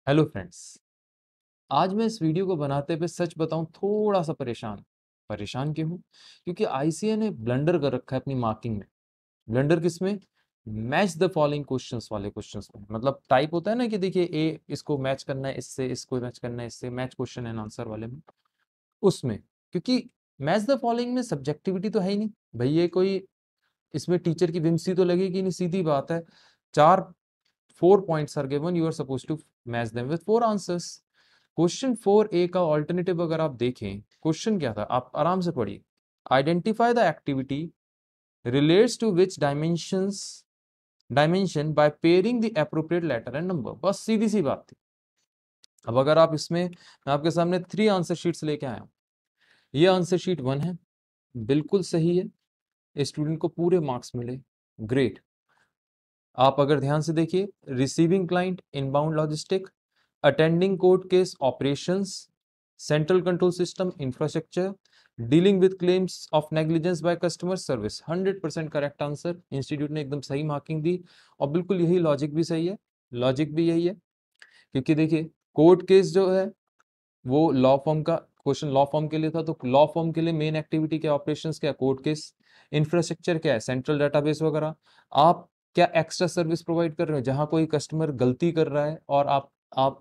Hello friends. आज मैं इस वीडियो को बनाते हुए सच बताऊं थोड़ा सा परेशान क्यों हूं? क्योंकि आईसीए ने ब्लंडर कर रखा है अपनी मार्किंग में। ब्लंडर किसमें? मैच द फॉलोइंग क्वेश्चंस वाले क्वेश्चंस में। मतलब टाइप होता है ना कि देखिए ए इसको मैच करना है इससे, इसको मैच करना है इससे, मैच क्वेश्चन एंड आंसर वाले में, उसमें। क्योंकि मैच द फॉलोइंग में सब्जेक्टिविटी तो है ही नहीं भाई, ये कोई इसमें टीचर की विमसी तो लगेगी नहीं, सीधी बात है। चार 4 points are given, you are supposed to match them with 4 answers। Question 4A का ऑल्टरनेटिव अगर आप देखें, क्वेश्चन क्या था, आप आराम से पढ़िए। Identify the activity relates to which dimension by pairing the appropriate letter and number. बस सीधी सी बात थी। अब अगर आप इसमें, मैं आपके सामने 3 आंसर शीट्स लेके आया हूं। ये आंसर शीट 1 है, बिल्कुल सही है, स्टूडेंट को पूरे मार्क्स मिले, ग्रेट। आप अगर ध्यान से देखिए, receiving client, inbound logistic, attending court case operations, central control system, infrastructure, dealing with claims of negligence by customer service. 100% correct answer. Institute ने एकदम सही मार्किंग दी और बिल्कुल यही लॉजिक भी सही है, लॉजिक भी यही है। क्योंकि देखिए, कोर्ट केस जो है वो लॉ फॉर्म का क्वेश्चन, लॉ फॉर्म के लिए था, तो लॉ फॉर्म के लिए मेन एक्टिविटी क्या, ऑपरेशंस क्या, कोर्ट केस। इंफ्रास्ट्रक्चर क्या है, सेंट्रल डाटाबेस वगैरह। आप क्या एक्स्ट्रा सर्विस प्रोवाइड कर रहे हो, जहां कोई कस्टमर गलती कर रहा है और आप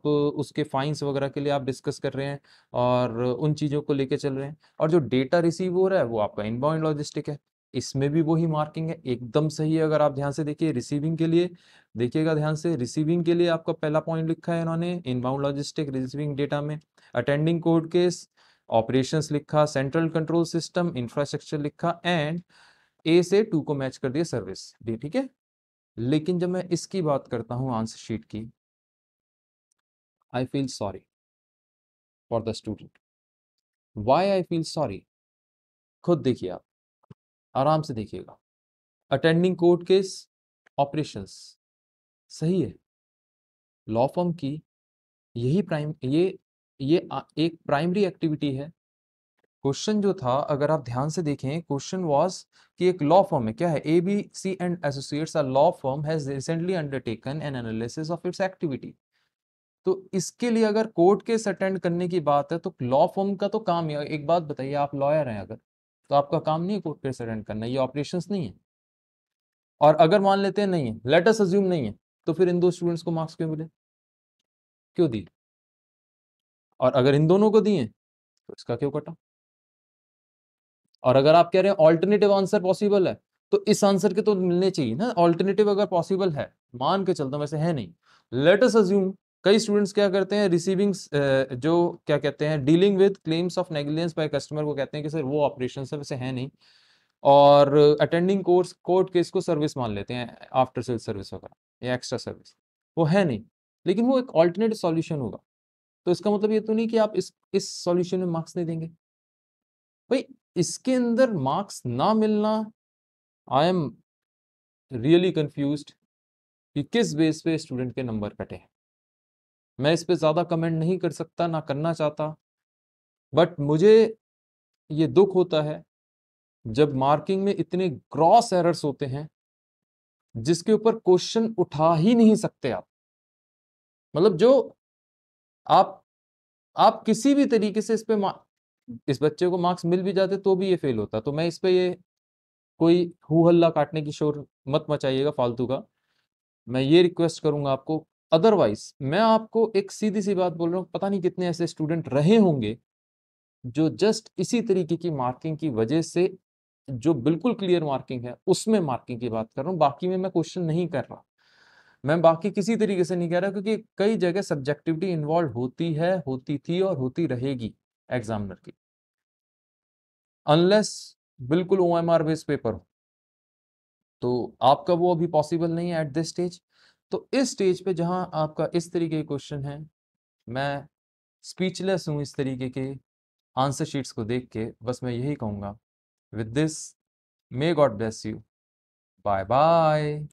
उसके फाइन्स वगैरह के लिए आप डिस्कस कर रहे हैं और उन चीजों को लेके चल रहे हैं। और जो डेटा रिसीव हो रहा है वो आपका इनबाउंड लॉजिस्टिक है, इसमें भी वही मार्किंग है, एकदम सही है। अगर आप ध्यान से देखिए, रिसीविंग के लिए देखिएगा ध्यान से, रिसीविंग के लिए आपका पहला पॉइंट लिखा है इन्होंने, इनबाउंड लॉजिस्टिक रिसीविंग डेटा में। अटेंडिंग कोर्ट केस, ऑपरेशंस लिखा, सेंट्रल कंट्रोल सिस्टम, इंफ्रास्ट्रक्चर लिखा, एंड ए से 2 को मैच कर दिया, सर्विस डी, ठीक है। लेकिन जब मैं इसकी बात करता हूं आंसर शीट की, I feel sorry for the student. Why I feel sorry? खुद देखिए आप, आराम से देखिएगा। अटेंडिंग कोर्ट केस ऑपरेशंस सही है, लॉ फर्म की यही प्राइम एक प्राइमरी एक्टिविटी है। क्वेश्चन जो था, अगर आप ध्यान से देखें, क्वेश्चन वाज कि एक लॉ फर्म है, क्या है, ABC and associates, a law firm has recently undertaken N analysis of its activity. तो इसके लिए अगर कोर्ट केस अटेंड करने की बात है तो लॉ फर्म का तो काम है। एक बात बताइए, आप लॉयर हैं अगर, तो आपका काम नहीं है कोर्ट केस अटेंड करना, ये ऑपरेशंस नहीं है। और अगर मान लेते हैं नहीं है, लेट अस अज्यूम नहीं है, तो फिर इन दो स्टूडेंट्स को मार्क्स क्यों मिले, क्यों दिए? और अगर इन दोनों को दिए तो इसका क्यों कटा? और अगर आप कह रहे हैं ऑल्टरनेटिव आंसर पॉसिबल है, तो इस आंसर के तो मिलने चाहिए ना। ऑल्टरनेटिव अगर पॉसिबल है, मान के चलता हूं, वैसे है नहीं, लेट अस अज्यूम कई स्टूडेंट्स क्या करते हैं, रिसीविंग जो क्या कहते हैं, dealing with claims of negligence by customer को कहते हैं कि सर वो ऑपरेशन है, वैसे है नहीं। और अटेंडिंग कोर्ट केस को सर्विस मान लेते हैं, आफ्टर सेल सर्विस वगैरह या एक्स्ट्रा सर्विस, वो है नहीं। लेकिन वो एक ऑल्टरनेटिव सॉल्यूशन होगा। तो इसका मतलब ये तो नहीं कि आप इस सॉल्यूशन में मार्क्स नहीं देंगे भाई। इसके अंदर मार्क्स ना मिलना, आई एम रियली कंफ्यूज्ड कि किस बेस पे स्टूडेंट के नंबर कटे हैं। मैं इस पे ज्यादा कमेंट नहीं कर सकता, ना करना चाहता, बट मुझे ये दुख होता है जब मार्किंग में इतने ग्रॉस एरर्स होते हैं जिसके ऊपर क्वेश्चन उठा ही नहीं सकते आप। मतलब जो आप आप किसी भी तरीके से इस बच्चे को मार्क्स मिल भी जाते तो भी ये फेल होता। तो मैं इस पे ये कोई हू हल्ला काटने की शोर मत मचाइएगा फालतू का, मैं ये रिक्वेस्ट करूंगा आपको। अदरवाइज मैं आपको एक सीधी सी बात बोल रहा हूं, पता नहीं कितने ऐसे स्टूडेंट रहे होंगे जो जस्ट इसी तरीके की मार्किंग की वजह से, जो बिल्कुल क्लियर मार्किंग है उसमें मार्किंग की बात कर रहा हूं, बाकी में मैं क्वेश्चन नहीं कर रहा। मैं बाकी किसी तरीके से नहीं कह रहा, क्योंकि कई जगह सब्जेक्टिविटी इन्वॉल्व होती है, होती थी और होती रहेगी एग्जामिनर की, अनलेस बिल्कुल ओएमआर बेस्ड पेपर हो। तो आपका वो अभी पॉसिबल नहीं है एट दिस स्टेज। तो इस स्टेज पे जहां आपका इस तरीके के क्वेश्चन है, मैं स्पीचलेस हूं इस तरीके के आंसर शीट्स को देख के। बस मैं यही कहूंगा, with this, may God bless you, bye bye.